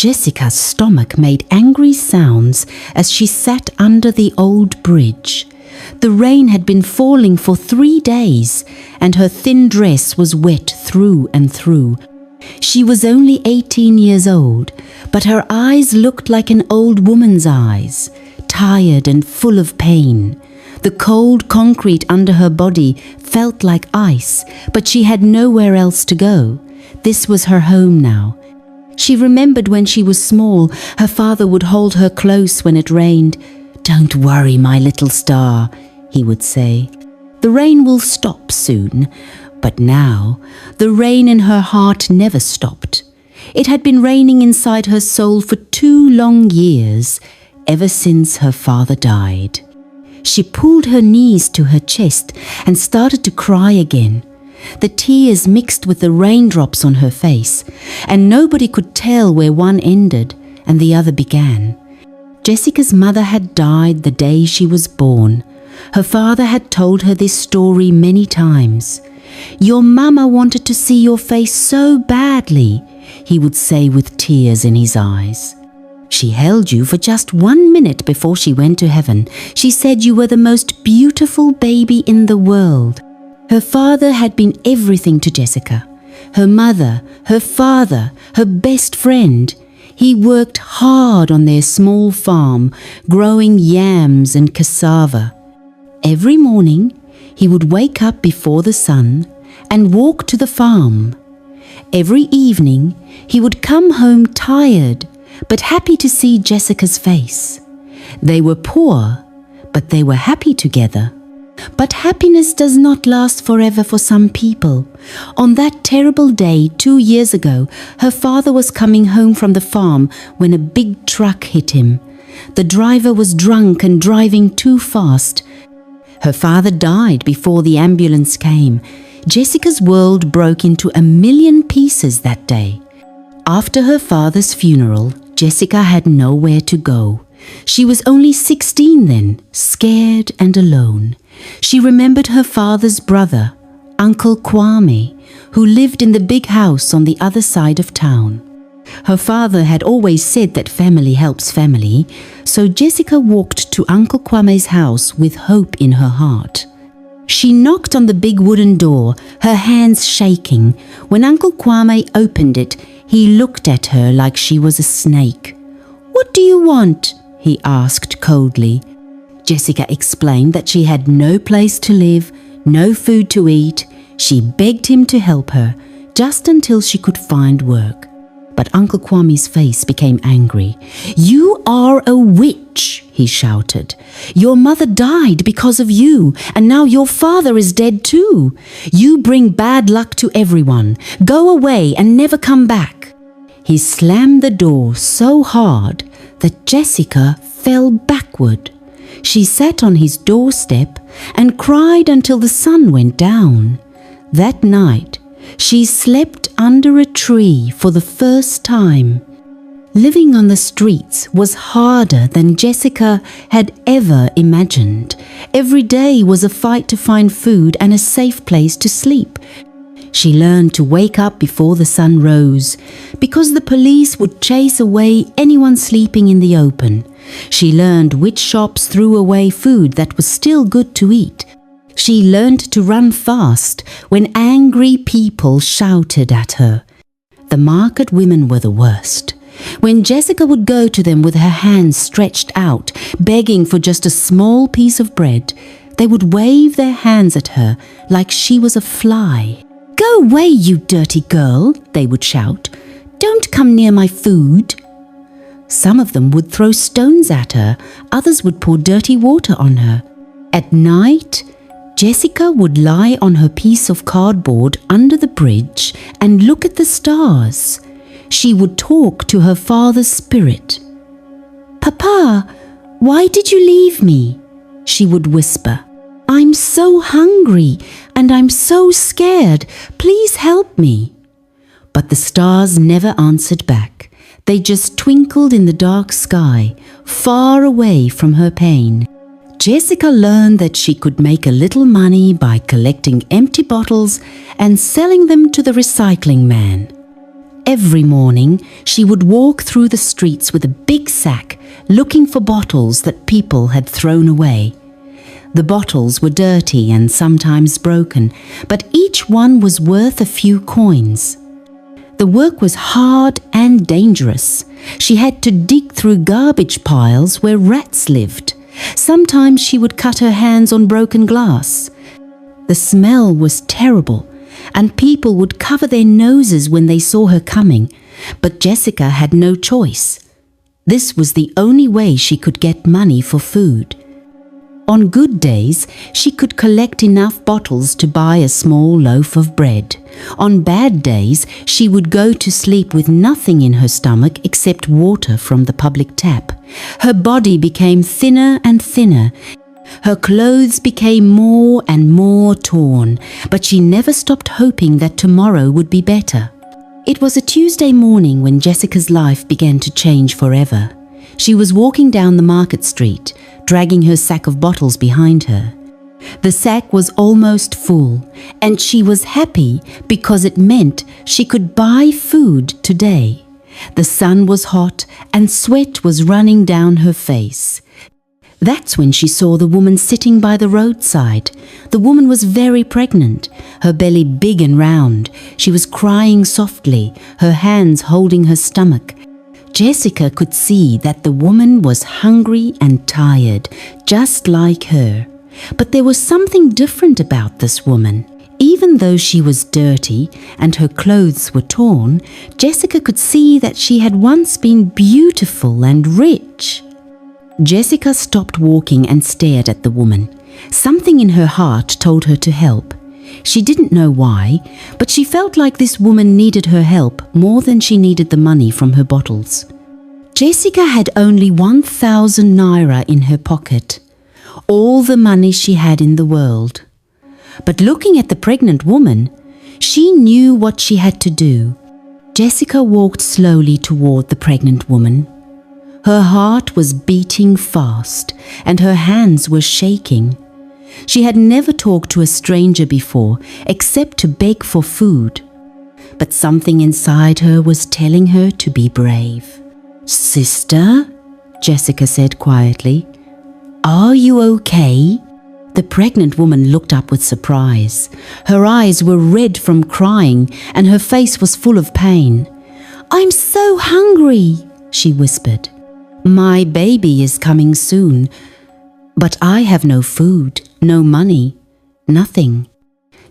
Jessica's stomach made angry sounds as she sat under the old bridge. The rain had been falling for 3 days, and her thin dress was wet through and through. She was only 18 years old, but her eyes looked like an old woman's eyes, tired and full of pain. The cold concrete under her body felt like ice, but she had nowhere else to go. This was her home now. She remembered when she was small, her father would hold her close when it rained. "Don't worry, my little star," he would say. "The rain will stop soon." But now, the rain in her heart never stopped. It had been raining inside her soul for 2 long years, ever since her father died. She pulled her knees to her chest and started to cry again. The tears mixed with the raindrops on her face, and nobody could tell where one ended and the other began. Jessica's mother had died the day she was born. Her father had told her this story many times. "Your mama wanted to see your face so badly," he would say with tears in his eyes. "She held you for just 1 minute before she went to heaven. She said you were the most beautiful baby in the world." Her father had been everything to Jessica. Her mother, her father, her best friend. He worked hard on their small farm, growing yams and cassava. Every morning, he would wake up before the sun and walk to the farm. Every evening, he would come home tired, but happy to see Jessica's face. They were poor, but they were happy together. But happiness does not last forever for some people. On that terrible day 2 years ago, her father was coming home from the farm when a big truck hit him. The driver was drunk and driving too fast. Her father died before the ambulance came. Jessica's world broke into 1,000,000 pieces that day. After her father's funeral, Jessica had nowhere to go. She was only 16 then, scared and alone. She remembered her father's brother, Uncle Kwame, who lived in the big house on the other side of town. Her father had always said that family helps family, so Jessica walked to Uncle Kwame's house with hope in her heart. She knocked on the big wooden door, her hands shaking. When Uncle Kwame opened it, he looked at her like she was a snake. "What do you want?" he asked coldly. Jessica explained that she had no place to live, no food to eat. She begged him to help her, just until she could find work. But Uncle Kwame's face became angry. "You are a witch," he shouted. "Your mother died because of you, and now your father is dead too. You bring bad luck to everyone. Go away and never come back." He slammed the door so hard that Jessica fell backward. She sat on his doorstep and cried until the sun went down. That night, she slept under a tree for the first time. Living on the streets was harder than Jessica had ever imagined. Every day was a fight to find food and a safe place to sleep. She learned to wake up before the sun rose, because the police would chase away anyone sleeping in the open. She learned which shops threw away food that was still good to eat. She learned to run fast when angry people shouted at her. The market women were the worst. When Jessica would go to them with her hands stretched out, begging for just a small piece of bread, they would wave their hands at her like she was a fly. "Go away, you dirty girl," they would shout. "Don't come near my food." Some of them would throw stones at her, others would pour dirty water on her. At night, Jessica would lie on her piece of cardboard under the bridge and look at the stars. She would talk to her father's spirit. "Papa, why did you leave me?" she would whisper. "I'm so hungry and I'm so scared. Please help me." But the stars never answered back. They just twinkled in the dark sky, far away from her pain. Jessica learned that she could make a little money by collecting empty bottles and selling them to the recycling man. Every morning, she would walk through the streets with a big sack, looking for bottles that people had thrown away. The bottles were dirty and sometimes broken, but each one was worth a few coins. The work was hard and dangerous. She had to dig through garbage piles where rats lived. Sometimes she would cut her hands on broken glass. The smell was terrible, and people would cover their noses when they saw her coming, but Jessica had no choice. This was the only way she could get money for food. On good days, she could collect enough bottles to buy a small loaf of bread. On bad days, she would go to sleep with nothing in her stomach except water from the public tap. Her body became thinner and thinner. Her clothes became more and more torn, but she never stopped hoping that tomorrow would be better. It was a Tuesday morning when Jessica's life began to change forever. She was walking down the market street, dragging her sack of bottles behind her. The sack was almost full, and she was happy because it meant she could buy food today. The sun was hot and sweat was running down her face. That's when she saw the woman sitting by the roadside. The woman was very pregnant, her belly big and round. She was crying softly, her hands holding her stomach. Jessica could see that the woman was hungry and tired, just like her. But there was something different about this woman. Even though she was dirty and her clothes were torn, Jessica could see that she had once been beautiful and rich. Jessica stopped walking and stared at the woman. Something in her heart told her to help. She didn't know why, but she felt like this woman needed her help more than she needed the money from her bottles. Jessica had only 1,000 naira in her pocket, all the money she had in the world. But looking at the pregnant woman, she knew what she had to do. Jessica walked slowly toward the pregnant woman. Her heart was beating fast, and her hands were shaking. She had never talked to a stranger before, except to beg for food. But something inside her was telling her to be brave. "Sister," Jessica said quietly, "are you okay?" The pregnant woman looked up with surprise. Her eyes were red from crying, and her face was full of pain. "I'm so hungry," she whispered. "My baby is coming soon, but I have no food, no money, nothing."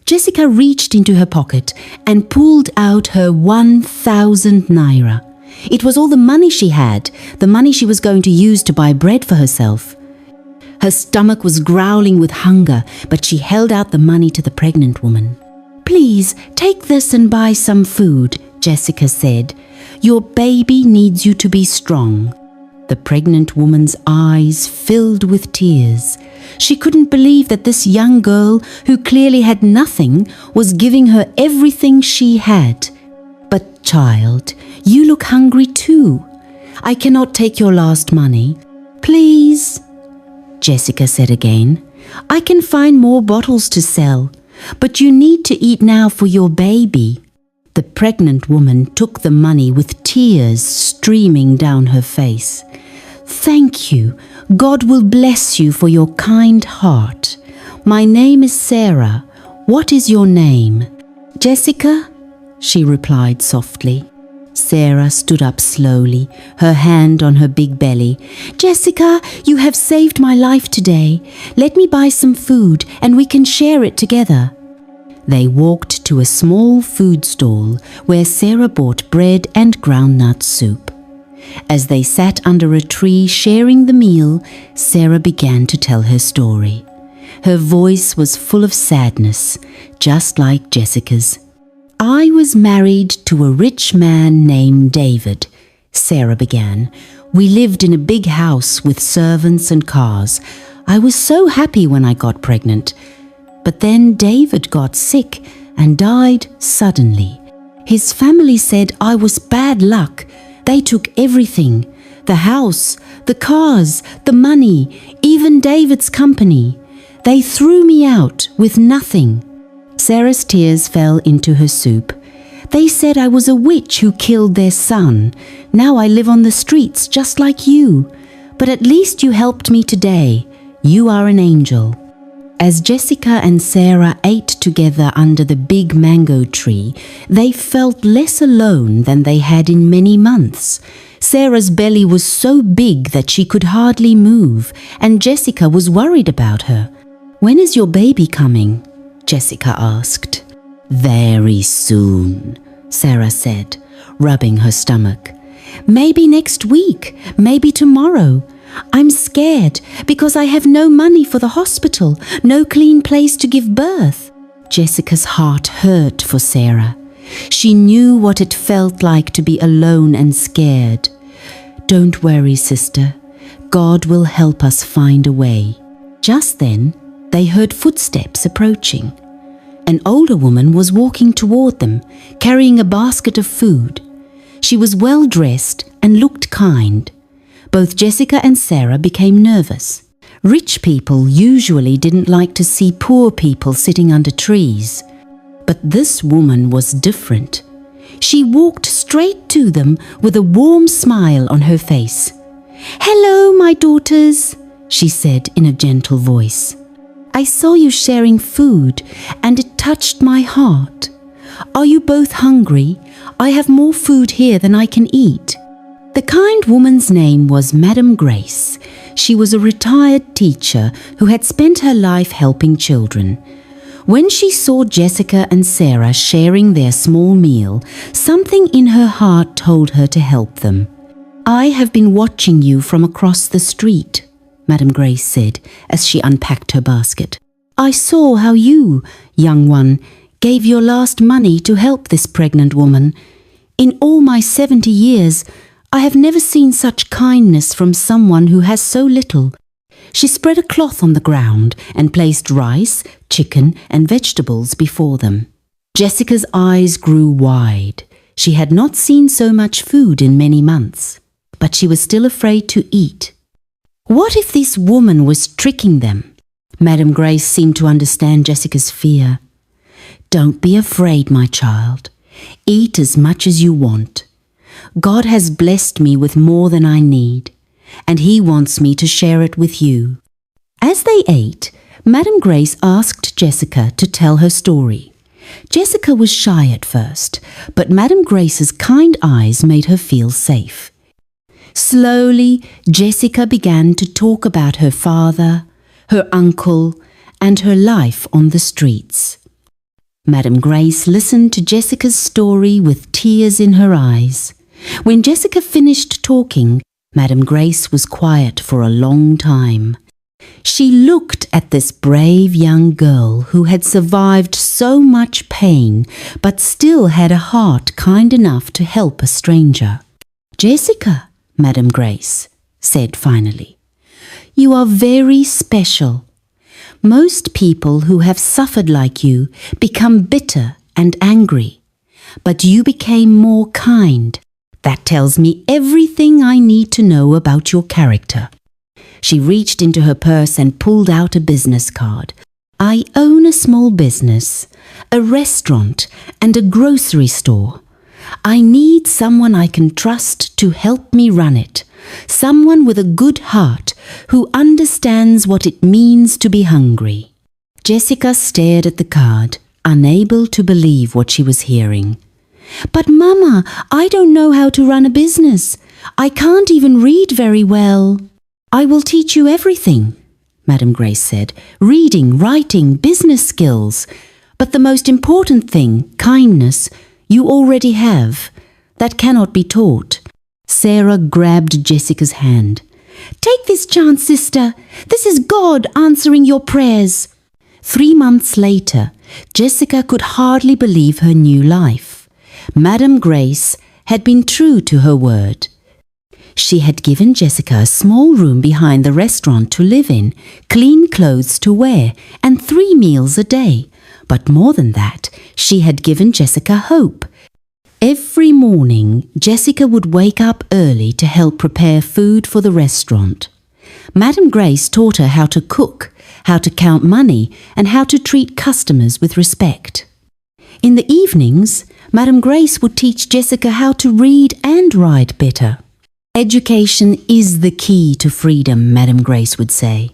Jessica reached into her pocket and pulled out her 1,000 naira. It was all the money she had, the money she was going to use to buy bread for herself. Her stomach was growling with hunger, but she held out the money to the pregnant woman. "Please, take this and buy some food," Jessica said. "Your baby needs you to be strong." The pregnant woman's eyes filled with tears. She couldn't believe that this young girl, who clearly had nothing, was giving her everything she had. "But child, you look hungry too. I cannot take your last money. Please," Jessica said again. "I can find more bottles to sell, but you need to eat now for your baby." The pregnant woman took the money with tears streaming down her face. "Thank you. God will bless you for your kind heart. My name is Sarah. What is your name?" "Jessica," she replied softly. Sarah stood up slowly, her hand on her big belly. "Jessica, you have saved my life today. Let me buy some food and we can share it together." They walked to a small food stall where Sarah bought bread and groundnut soup. As they sat under a tree sharing the meal, Sarah began to tell her story. Her voice was full of sadness, just like Jessica's. "I was married to a rich man named David," Sarah began. "We lived in a big house with servants and cars. I was so happy when I got pregnant. But then David got sick and died suddenly. His family said I was bad luck. They took everything, the house, the cars, the money, even David's company. They threw me out with nothing." Sarah's tears fell into her soup. They said I was a witch who killed their son. Now I live on the streets just like you. But at least you helped me today. You are an angel." As Jessica and Sarah ate together under the big mango tree, they felt less alone than they had in many months. Sarah's belly was so big that she could hardly move, and Jessica was worried about her. "When is your baby coming?" Jessica asked. "Very soon," Sarah said, rubbing her stomach. "Maybe next week, maybe tomorrow. I'm scared because I have no money for the hospital, no clean place to give birth." Jessica's heart hurt for Sarah. She knew what it felt like to be alone and scared. "Don't worry, sister. God will help us find a way." Just then, they heard footsteps approaching. An older woman was walking toward them, carrying a basket of food. She was well dressed and looked kind. Both Jessica and Sarah became nervous. Rich people usually didn't like to see poor people sitting under trees. But this woman was different. She walked straight to them with a warm smile on her face. "Hello, my daughters," she said in a gentle voice. "I saw you sharing food and it touched my heart. Are you both hungry? I have more food here than I can eat." The kind woman's name was Madam Grace. She was a retired teacher who had spent her life helping children. When she saw Jessica and Sarah sharing their small meal, something in her heart told her to help them. "I have been watching you from across the street," Madam Grace said as she unpacked her basket. "I saw how you, young one, gave your last money to help this pregnant woman. In all my 70 years, I have never seen such kindness from someone who has so little." She spread a cloth on the ground and placed rice, chicken, and vegetables before them. Jessica's eyes grew wide. She had not seen so much food in many months, but she was still afraid to eat. What if this woman was tricking them? Madam Grace seemed to understand Jessica's fear. "Don't be afraid, my child. Eat as much as you want. God has blessed me with more than I need, and He wants me to share it with you." As they ate, Madam Grace asked Jessica to tell her story. Jessica was shy at first, but Madam Grace's kind eyes made her feel safe. Slowly, Jessica began to talk about her father, her uncle, and her life on the streets. Madam Grace listened to Jessica's story with tears in her eyes. When Jessica finished talking, Madam Grace was quiet for a long time. She looked at this brave young girl who had survived so much pain, but still had a heart kind enough to help a stranger. "Jessica," Madam Grace said finally, "you are very special. Most people who have suffered like you become bitter and angry, but you became more kind. That tells me everything I need to know about your character." She reached into her purse and pulled out a business card. "I own a small business, a restaurant, and a grocery store. I need someone I can trust to help me run it. Someone with a good heart who understands what it means to be hungry." Jessica stared at the card, unable to believe what she was hearing. "But Mama, I don't know how to run a business. I can't even read very well." "I will teach you everything," Madam Grace said. "Reading, writing, business skills. But the most important thing, kindness, you already have. That cannot be taught." Sarah grabbed Jessica's hand. "Take this chance, sister. This is God answering your prayers." 3 months later, Jessica could hardly believe her new life. Madam Grace had been true to her word. She had given Jessica a small room behind the restaurant to live in, clean clothes to wear, and 3 meals a day. But more than that, she had given Jessica hope. Every morning, Jessica would wake up early to help prepare food for the restaurant. Madam Grace taught her how to cook, how to count money, and how to treat customers with respect. In the evenings, Madam Grace would teach Jessica how to read and write better. Education is the key to freedom, Madam Grace would say.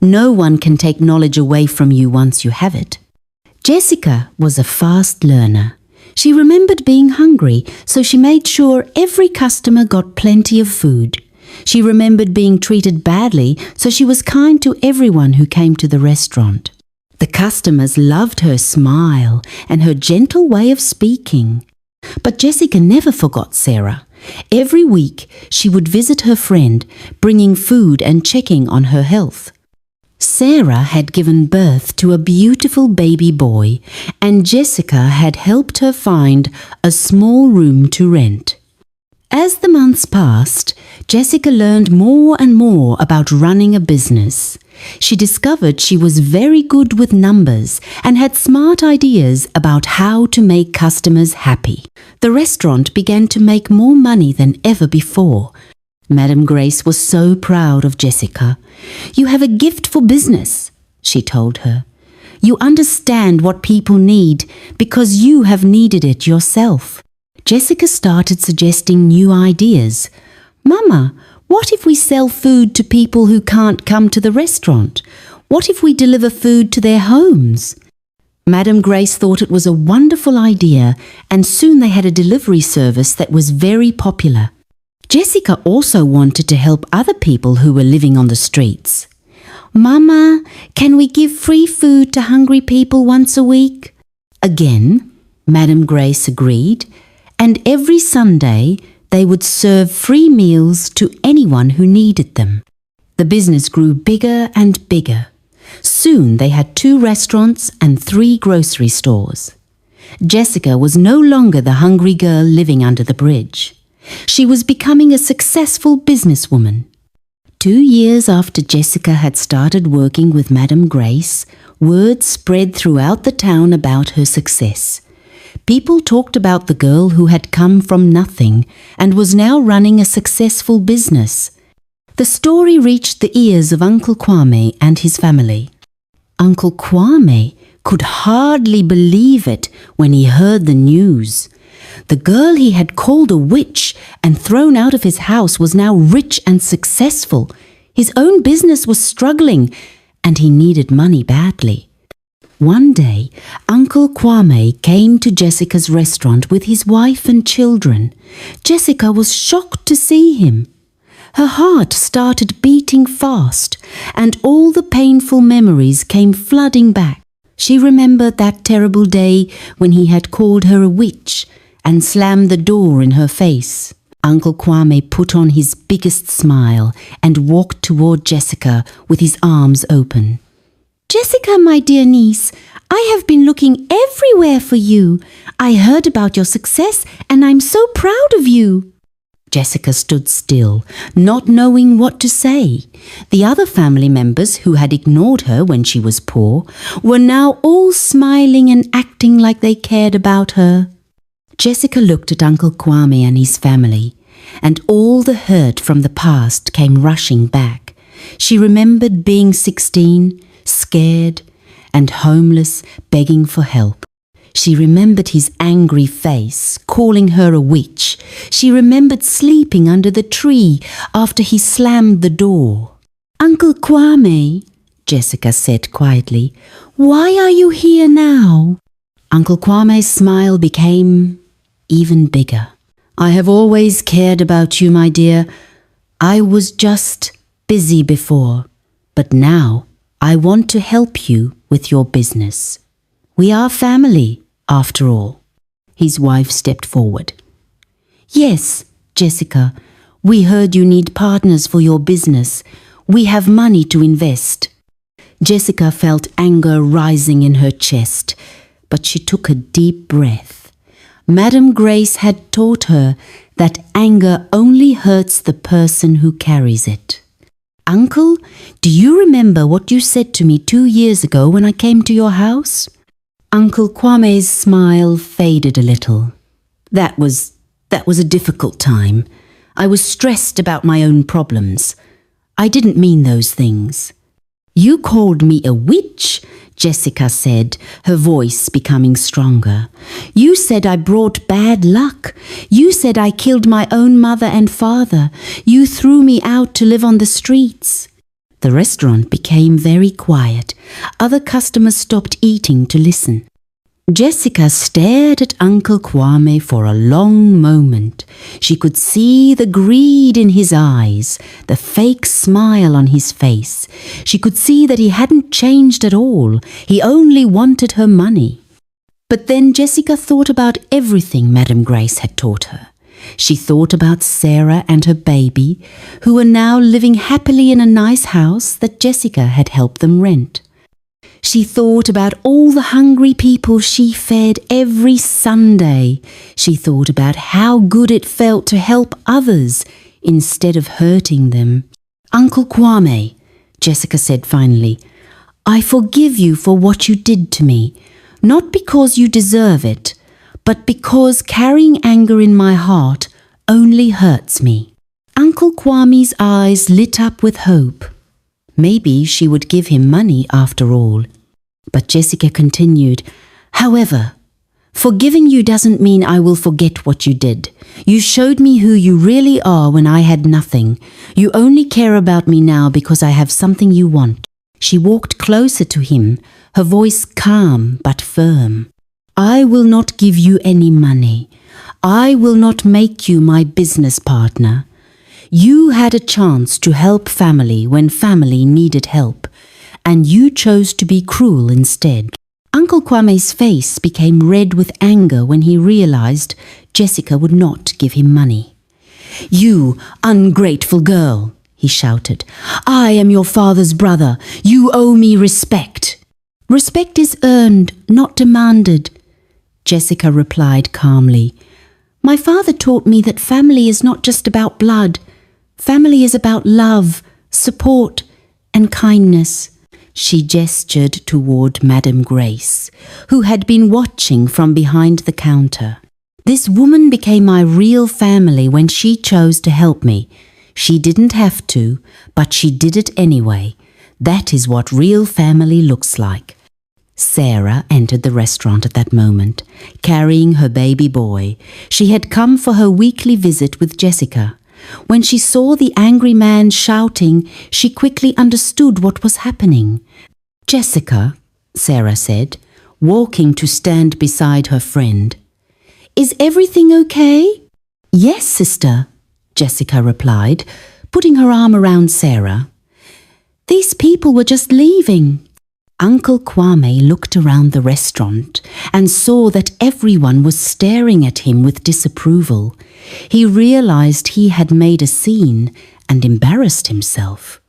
No one can take knowledge away from you once you have it. Jessica was a fast learner. She remembered being hungry, so she made sure every customer got plenty of food. She remembered being treated badly, so she was kind to everyone who came to the restaurant. The customers loved her smile and her gentle way of speaking. But Jessica never forgot Sarah. Every week, she would visit her friend, bringing food and checking on her health. Sarah had given birth to a beautiful baby boy, and Jessica had helped her find a small room to rent. As the months passed, Jessica learned more and more about running a business. She discovered she was very good with numbers and had smart ideas about how to make customers happy. The restaurant began to make more money than ever before. Madam Grace was so proud of Jessica. "You have a gift for business," she told her. "You understand what people need because you have needed it yourself." Jessica started suggesting new ideas. "Mama, what if we sell food to people who can't come to the restaurant? What if we deliver food to their homes?" Madam Grace thought it was a wonderful idea, and soon they had a delivery service that was very popular. Jessica also wanted to help other people who were living on the streets. "Mama, can we give free food to hungry people once a week?" Again, Madam Grace agreed, and every Sunday they would serve free meals to anyone who needed them. The business grew bigger and bigger. Soon they had 2 restaurants and 3 grocery stores. Jessica was no longer the hungry girl living under the bridge. She was becoming a successful businesswoman. 2 years after Jessica had started working with Madam Grace, word spread throughout the town about her success. People talked about the girl who had come from nothing and was now running a successful business. The story reached the ears of Uncle Kwame and his family. Uncle Kwame could hardly believe it when he heard the news. The girl he had called a witch and thrown out of his house was now rich and successful. His own business was struggling, and he needed money badly. One day, Uncle Kwame came to Jessica's restaurant with his wife and children. Jessica was shocked to see him. Her heart started beating fast, and all the painful memories came flooding back. She remembered that terrible day when he had called her a witch and slammed the door in her face. Uncle Kwame put on his biggest smile and walked toward Jessica with his arms open. "Jessica, my dear niece, I have been looking everywhere for you. I heard about your success and I'm so proud of you." Jessica stood still, not knowing what to say. The other family members who had ignored her when she was poor were now all smiling and acting like they cared about her. Jessica looked at Uncle Kwame and his family, and all the hurt from the past came rushing back. She remembered being 16, scared, and homeless, begging for help. She remembered his angry face, calling her a witch. She remembered sleeping under the tree after he slammed the door. "Uncle Kwame," Jessica said quietly, "why are you here now?" Uncle Kwame's smile became even bigger. "I have always cared about you, my dear. I was just busy before, but now I want to help you with your business. We are family, after all." His wife stepped forward. "Yes, Jessica, we heard you need partners for your business. We have money to invest." Jessica felt anger rising in her chest, but she took a deep breath. Madam Grace had taught her that anger only hurts the person who carries it. "Uncle, do you remember what you said to me 2 years ago when I came to your house?" Uncle Kwame's smile faded a little. That was a difficult time. I was stressed about my own problems. I didn't mean those things." "You called me a witch," Jessica said, her voice becoming stronger. "You said I brought bad luck. You said I killed my own mother and father. You threw me out to live on the streets." The restaurant became very quiet. Other customers stopped eating to listen. Jessica stared at Uncle Kwame for a long moment. She could see the greed in his eyes, the fake smile on his face. She could see that he hadn't changed at all. He only wanted her money. But then Jessica thought about everything Madame Grace had taught her. She thought about Sarah and her baby, who were now living happily in a nice house that Jessica had helped them rent. She thought about all the hungry people she fed every Sunday. She thought about how good it felt to help others instead of hurting them. "Uncle Kwame," Jessica said finally, "I forgive you for what you did to me, not because you deserve it, but because carrying anger in my heart only hurts me." Uncle Kwame's eyes lit up with hope. Maybe she would give him money after all. But Jessica continued, "However, forgiving you doesn't mean I will forget what you did. You showed me who you really are when I had nothing. You only care about me now because I have something you want." She walked closer to him, her voice calm but firm. "I will not give you any money. I will not make you my business partner. You had a chance to help family when family needed help, and you chose to be cruel instead." Uncle Kwame's face became red with anger when he realized Jessica would not give him money. "You ungrateful girl," he shouted. "I am your father's brother. You owe me respect." "Respect is earned, not demanded," Jessica replied calmly. "My father taught me that family is not just about blood. Family is about love, support, and kindness." She gestured toward Madame Grace, who had been watching from behind the counter. "This woman became my real family when she chose to help me. She didn't have to, but she did it anyway. That is what real family looks like." Sarah entered the restaurant at that moment, carrying her baby boy. She had come for her weekly visit with Jessica. When she saw the angry man shouting, she quickly understood what was happening. "Jessica," Sarah said, walking to stand beside her friend. "Is everything okay?" "Yes, sister," Jessica replied, putting her arm around Sarah. "These people were just leaving." Uncle Kwame looked around the restaurant and saw that everyone was staring at him with disapproval. He realized he had made a scene and embarrassed himself.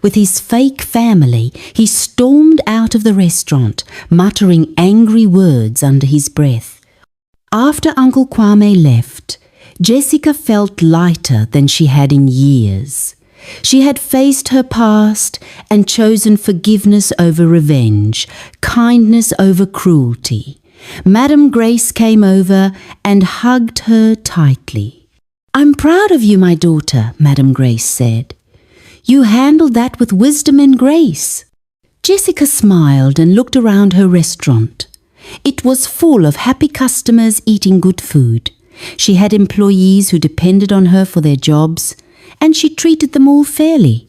With his fake family, he stormed out of the restaurant, muttering angry words under his breath. After Uncle Kwame left, Jessica felt lighter than she had in years. She had faced her past and chosen forgiveness over revenge, kindness over cruelty. Madame Grace came over and hugged her tightly. "I'm proud of you, my daughter," Madame Grace said. "You handled that with wisdom and grace." Jessica smiled and looked around her restaurant. It was full of happy customers eating good food. She had employees who depended on her for their jobs, and she treated them all fairly.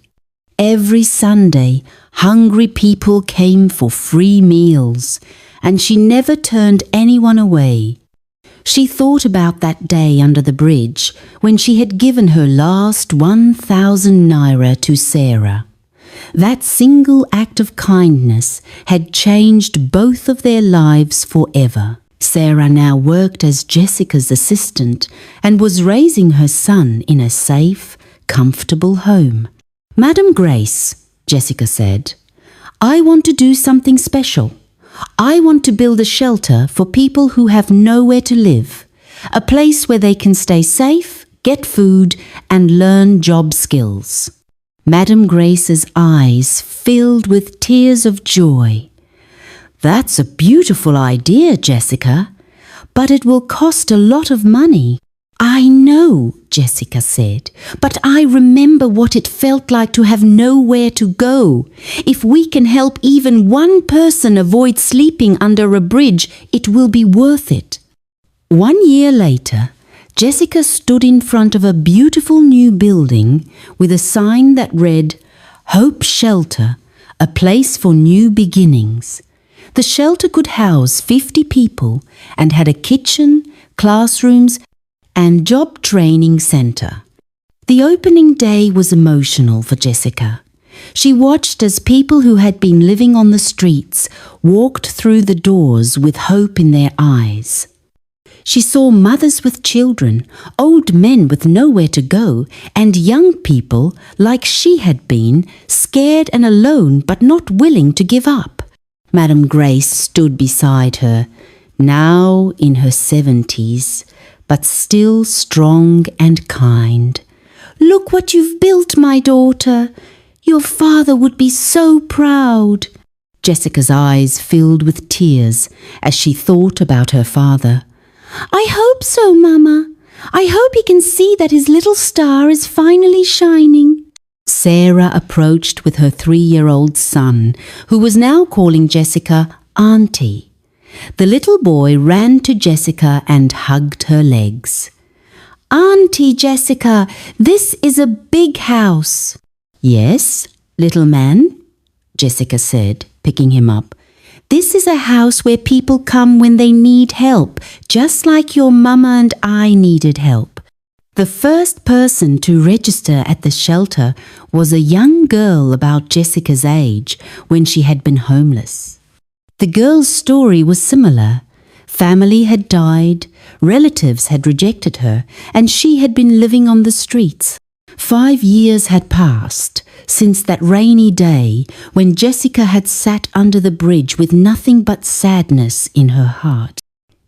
Every Sunday, hungry people came for free meals, and she never turned anyone away. She thought about that day under the bridge when she had given her last 1,000 naira to Sarah. That single act of kindness had changed both of their lives forever. Sarah now worked as Jessica's assistant and was raising her son in a safe, comfortable home. "Madame Grace," Jessica said, "I want to do something special. I want to build a shelter for people who have nowhere to live, a place where they can stay safe, get food, and learn job skills." Madame Grace's eyes filled with tears of joy. "That's a beautiful idea, Jessica, but it will cost a lot of money." "I know," Jessica said, "but I remember what it felt like to have nowhere to go. If we can help even one person avoid sleeping under a bridge, it will be worth it." 1 year later, Jessica stood in front of a beautiful new building with a sign that read, "Hope Shelter, a place for new beginnings." The shelter could house 50 people and had a kitchen, classrooms, and job training center. The opening day was emotional for Jessica. She watched as people who had been living on the streets walked through the doors with hope in their eyes. She saw mothers with children, old men with nowhere to go, and young people, like she had been, scared and alone but not willing to give up. Madam Grace stood beside her, now in her 70s, but still strong and kind. "Look what you've built, my daughter. Your father would be so proud." Jessica's eyes filled with tears as she thought about her father. "I hope so, Mama. I hope he can see that his little star is finally shining." Sarah approached with her 3-year-old son, who was now calling Jessica Auntie. The little boy ran to Jessica and hugged her legs. "Auntie Jessica, this is a big house." "Yes, little man," Jessica said, picking him up. "This is a house where people come when they need help, just like your mama and I needed help." The first person to register at the shelter was a young girl about Jessica's age when she had been homeless. The girl's story was similar. Family had died, relatives had rejected her, and she had been living on the streets. 5 years had passed since that rainy day when Jessica had sat under the bridge with nothing but sadness in her heart.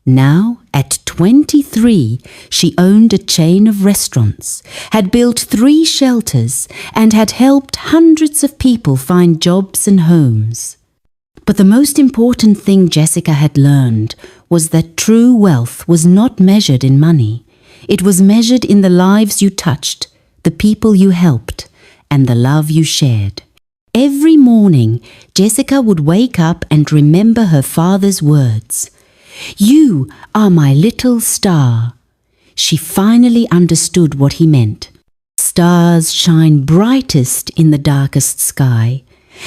Now, at 23, she owned a chain of restaurants, had built 3 shelters, and had helped hundreds of people find jobs and homes. But the most important thing Jessica had learned was that true wealth was not measured in money. It was measured in the lives you touched, the people you helped, and the love you shared. Every morning, Jessica would wake up and remember her father's words. "You are my little star." She finally understood what he meant. Stars shine brightest in the darkest sky,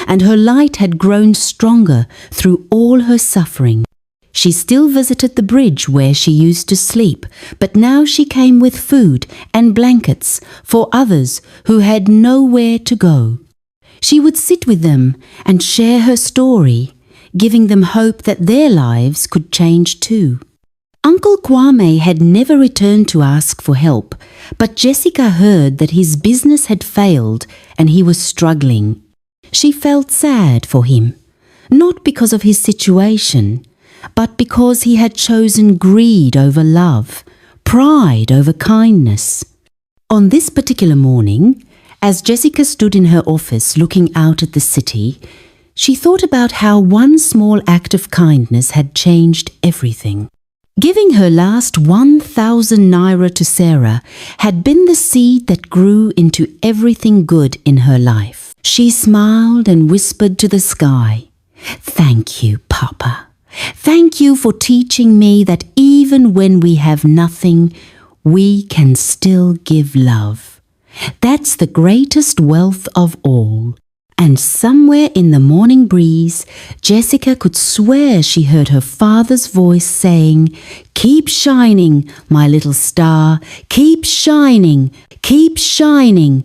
and her light had grown stronger through all her suffering. She still visited the bridge where she used to sleep, but now she came with food and blankets for others who had nowhere to go. She would sit with them and share her story, giving them hope that their lives could change too. Uncle Kwame had never returned to ask for help, but Jessica heard that his business had failed and he was struggling. She felt sad for him, not because of his situation, but because he had chosen greed over love, pride over kindness. On this particular morning, as Jessica stood in her office looking out at the city, she thought about how one small act of kindness had changed everything. Giving her last 1,000 naira to Sarah had been the seed that grew into everything good in her life. She smiled and whispered to the sky, "Thank you, Papa. Thank you for teaching me that even when we have nothing, we can still give love. That's the greatest wealth of all." And somewhere in the morning breeze, Jessica could swear she heard her father's voice saying, "Keep shining, my little star. Keep shining, keep shining."